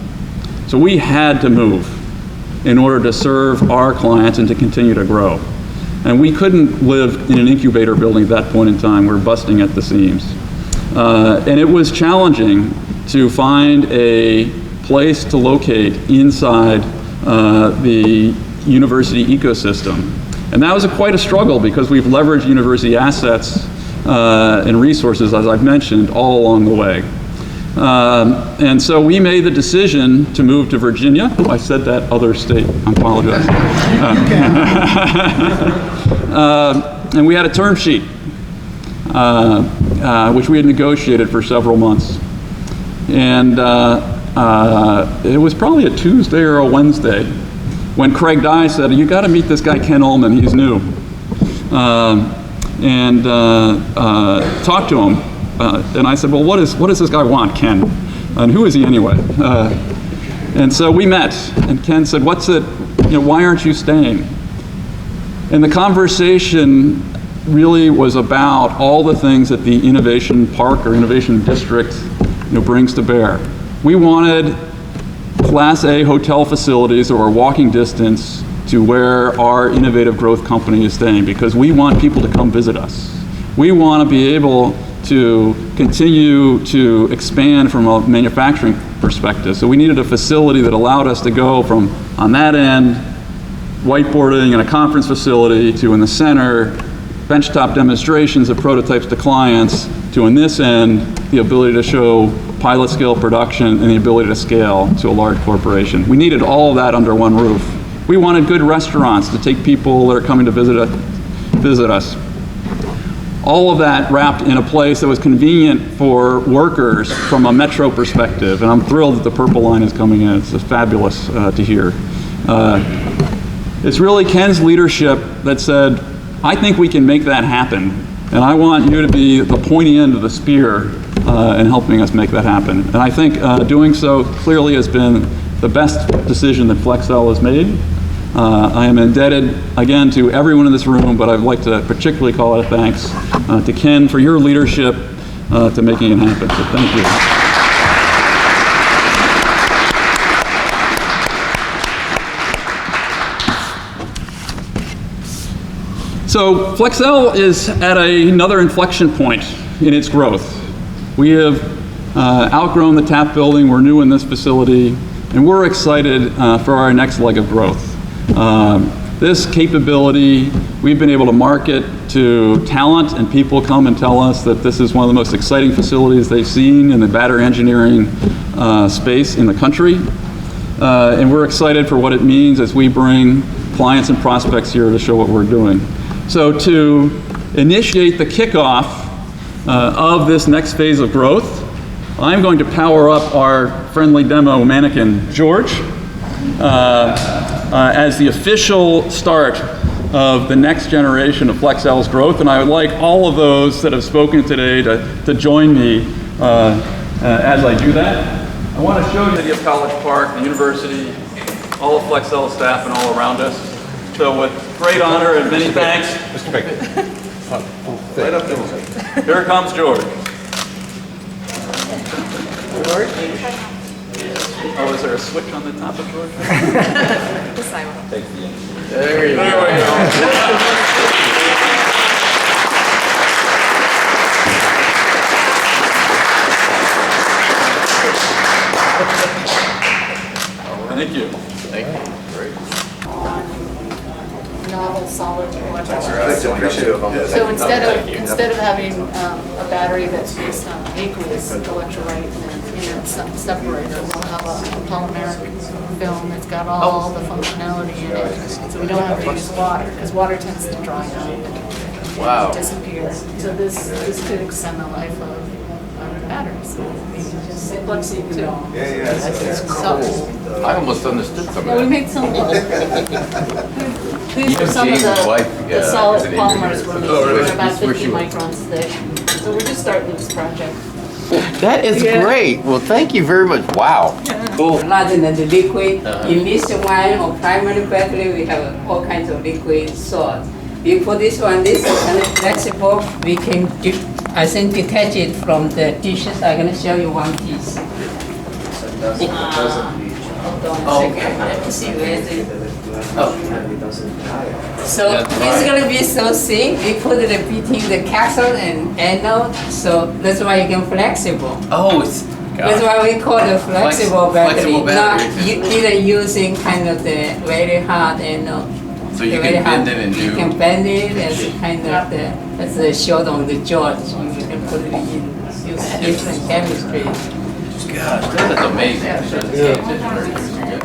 So we had to move in order to serve our clients and to continue to grow. And we couldn't live in an incubator building at that point in time. We're busting at the seams. And it was challenging to find a place to locate inside the university ecosystem. And that was quite a struggle because we've leveraged university assets and resources, as I've mentioned, all along the way. And so we made the decision to move to Virginia. Oh, I said that other state. I apologize. And we had a term sheet, which we had negotiated for several months. And it was probably a Tuesday or a Wednesday when Craig Dye said, you got to meet this guy Ken Ullman, he's new. And talk to him. And I said, well, what does this guy want, Ken? And who is he anyway? And so we met, and Ken said, why aren't you staying? And the conversation really was about all the things that the Innovation Park or Innovation District brings to bear. We wanted Class A hotel facilities that were walking distance to where our innovative growth company is staying because we want people to come visit us. We want to be able to continue to expand from a manufacturing perspective. So we needed a facility that allowed us to go from, on that end, whiteboarding in a conference facility, to in the center, benchtop demonstrations of prototypes to clients, to in this end, the ability to show pilot scale production and the ability to scale to a large corporation. We needed all of that under one roof. We wanted good restaurants to take people that are coming to visit us. All of that wrapped in a place that was convenient for workers from a metro perspective. And I'm thrilled that the Purple Line is coming in. It's fabulous to hear. It's really Ken's leadership that said, I think we can make that happen. And I want you to be the pointy end of the spear in helping us make that happen. And I think doing so clearly has been the best decision that FlexEl has made. I am indebted, again, to everyone in this room, but I'd like to particularly call out a thanks to Ken for your leadership to making it happen. So thank you. So FlexEl is at another inflection point in its growth. We have outgrown the TAP building. We're new in this facility, and we're excited for our next leg of growth. This capability, we've been able to market to talent, and people come and tell us that this is one of the most exciting facilities they've seen in the battery engineering space in the country. And we're excited for what it means as we bring clients and prospects here to show what we're doing. So to initiate the kickoff of this next phase of growth, I'm going to power up our friendly demo mannequin, George, as the official start of the next generation of FlexEl's growth. And I would like all of those that have spoken today to join me as I do that. I want to show you the city of College Park, the university, all of FlexEl staff, and all around us. So with great honor and many thanks, Mr. Baker. Right up there. Here comes George. George? Oh, is there a switch on the top of George? There you go. Thank you. Thank you. Great. Novel solid electric. So instead of having a battery that's based on aqueous electrolyte and some separator, we'll have a polymeric film that's got all the functionality in it. So we don't have to use water because water tends to dry out and disappear. So this could extend the life of a battery. batteries. Just Flexi too. It's cool. I almost understood some Yeah, of we that. made some. These are some of James' wife, the solid is an polymers engineer. we're making. They're about He's where 50 she was. microns thick. So we're just starting this project. That is Yeah. great. Well, thank you very much. Wow. Cool. Rather than the liquid, in this one or primary battery, we have all kinds of liquid salt. For this one, this is kind of flexible. We can, I think, detach it from the dishes. I'm going to show you one piece. Hold on a second. Let me see where the. So it's going to be so thin. We put it between the cathode and anode, so that's why you can flexible. Oh, it's. That's why we call it flexible battery. Flexible battery. Not either using kind of the very hard anode. So you The can very hard- bend it and You do. can bend it as kind of the, as a short on the George. You can put it in, use different chemistry. Gosh, that is amazing.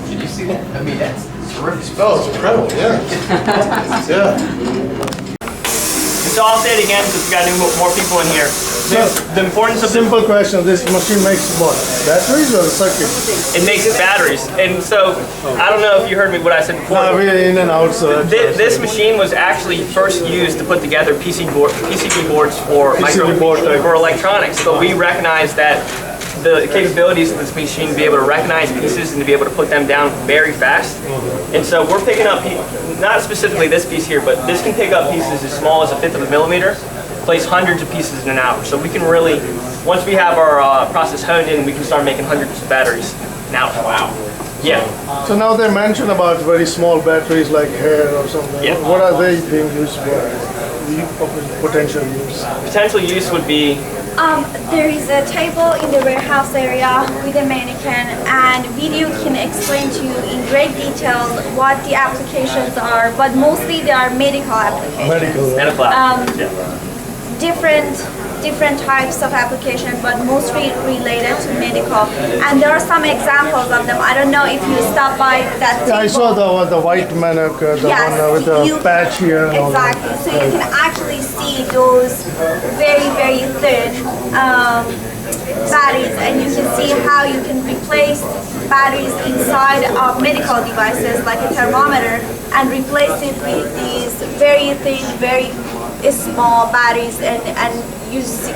Did you see that? I mean, that's terrific. Oh, it's incredible, yeah. Yeah. So I'll say it again because we got more people in here. The importance of Simple question, this machine makes what? Batteries or circuit? it makes batteries, and so I don't know if you heard me what I said before. No, we're in and out, so. This machine was actually first used to put together PCB boards for PCB board type. for electronics, but we recognized that the capabilities of this machine to be able to recognize pieces and to be able to put them down very fast. And so we're picking up, not specifically this piece here, but this can pick up pieces as small as 1/5 of a millimeter, place hundreds of pieces in an hour. So we can really, once we have our process honed in, we can start making hundreds of batteries an hour. Wow. Yeah. So now they mention about very small batteries like hair or something. Yeah. What are they being used for? The potential use? Potential use would be There is a table in the warehouse area with a mannequin, and video can explain to you in great detail what the applications are, but mostly they are medical applications. Medical. and a cloud. Yeah. Different types of application, but mostly related to medical. And there are some examples of them. I don't know if you stop by that table. Yeah, I saw the white mannequin, the Yes, one with the you- patch here and all that. Exactly. So you can actually see those very, very thin batteries, and you can see how you can replace batteries inside of medical devices like a thermometer and replace it with these very thin, very small batteries, and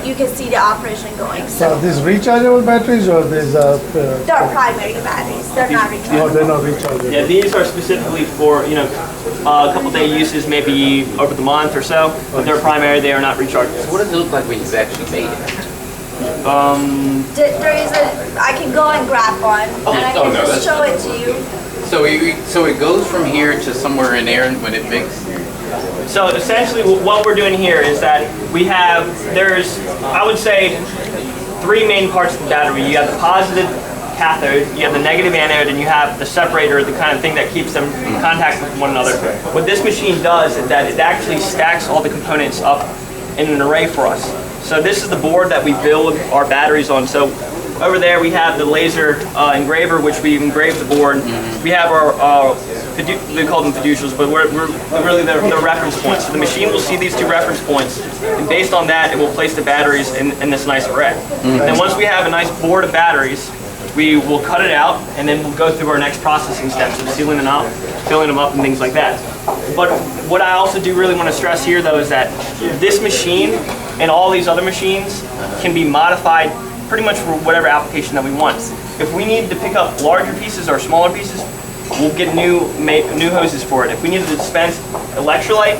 you can see the operation going. So So these rechargeable batteries or these they're primary batteries. They're not no, rechargeable. they're not rechargeable. Yeah, these are specifically for, a couple day uses, maybe over the month or so, but they're primary, they are not rechargeable. What does it look like when you've actually made it? There is I can go and grab one, and I Oh, can no, just that's- show it to you. So it goes from here to somewhere in there when it makes. So essentially what we're doing here is that there's, I would say, 3 main parts of the battery. You have the positive cathode, you have the negative anode, and you have the separator, the kind of thing that keeps them in contact with one another. What this machine does is that it actually stacks all the components up in an array for us. So this is the board that we build our batteries on. So over there we have the laser engraver, which we engrave the board. We have our they call them fiducials, but we're really the reference points. So the machine will see these 2 reference points, and based on that, it will place the batteries in this nice array. Then once we have a nice board of batteries, we will cut it out, and then we'll go through our next processing steps of sealing them out, filling them up, and things like that. But what I also do really want to stress here, though, is that this machine and all these other machines can be modified pretty much for whatever application that we want. If we need to pick up larger pieces or smaller pieces, we'll get new hoses for it. If we need to dispense electrolyte,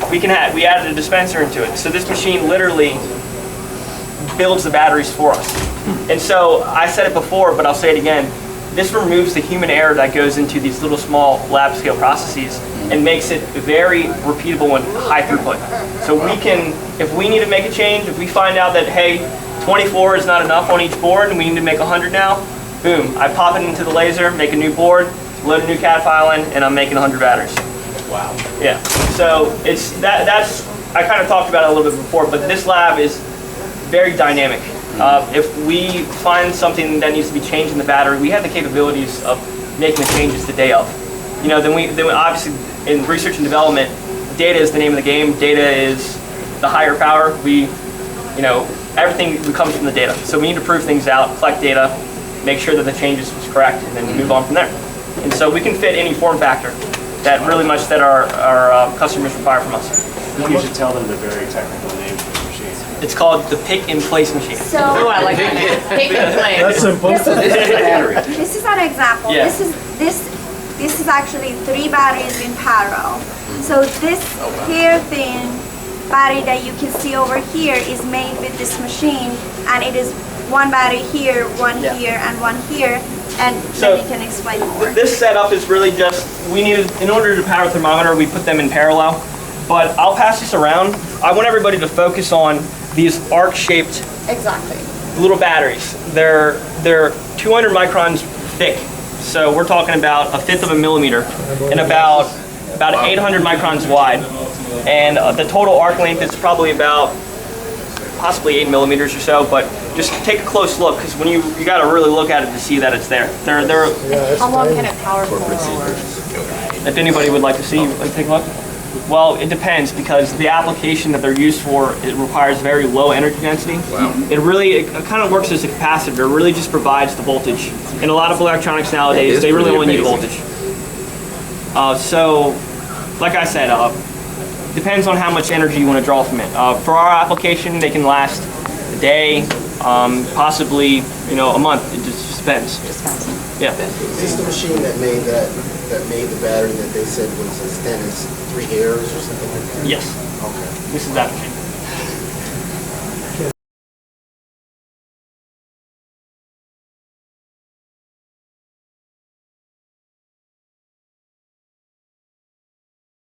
we added a dispenser into it. So this machine literally builds the batteries for us. And so I said it before, but I'll say it again. This removes the human error that goes into these little small lab scale processes and makes it very repeatable and high throughput. So we can, if we need to make a change, if we find out that, hey, 24 is not enough on each board and we need to make 100 now, boom, I pop it into the laser, make a new board, load a new CAD file in, and I'm making 100 batteries. Wow. Yeah, so that's, I kind of talked about it a little bit before, but this lab is very dynamic. If we find something that needs to be changed in the battery, we have the capabilities of making the changes the day of. Then we obviously, in research and development, data is the name of the game. Data is the higher power. We You know, everything comes from the data. So we need to prove things out, collect data, make sure that the change is correct, and then move on from there. And so we can fit any form factor that really much that our customers require from us. You should tell them the very technical name for the machine. It's called the pick and place machine. So, Oh, I like that. Pick and place. That's simple. This is an example. Yeah. This is actually 3 batteries in parallel. So this hair thin battery that you can see over here is made with this machine, and it is 1 battery here, 1 here, and 1 here. And So, then you can explain more. This setup is really just, we needed, in order to power a thermometer, we put them in parallel. But I'll pass this around. I want everybody to focus on these arc-shaped Exactly. little batteries. They're 200 microns thick. So we're talking about 1/5 of a millimeter and about 800 microns wide. And the total arc length is probably about possibly 8 millimeters or so, but just take a close look, because when you got to really look at it to see that it's there. How long can it power for? If anybody would like to see, take a look. Well, it depends, because the application that they're used for, it requires very low energy density. Wow. It kind of works as a capacitor. It really just provides the voltage. In a lot of electronics nowadays, they really only need voltage. So, like I said, depends on how much energy you want to draw from it. For our application, they can last a day, possibly, a month. It just depends. Yeah. Is this the machine that made the battery that they said was as thin as 3 hairs or something like that? Yes. Okay. This is that machine.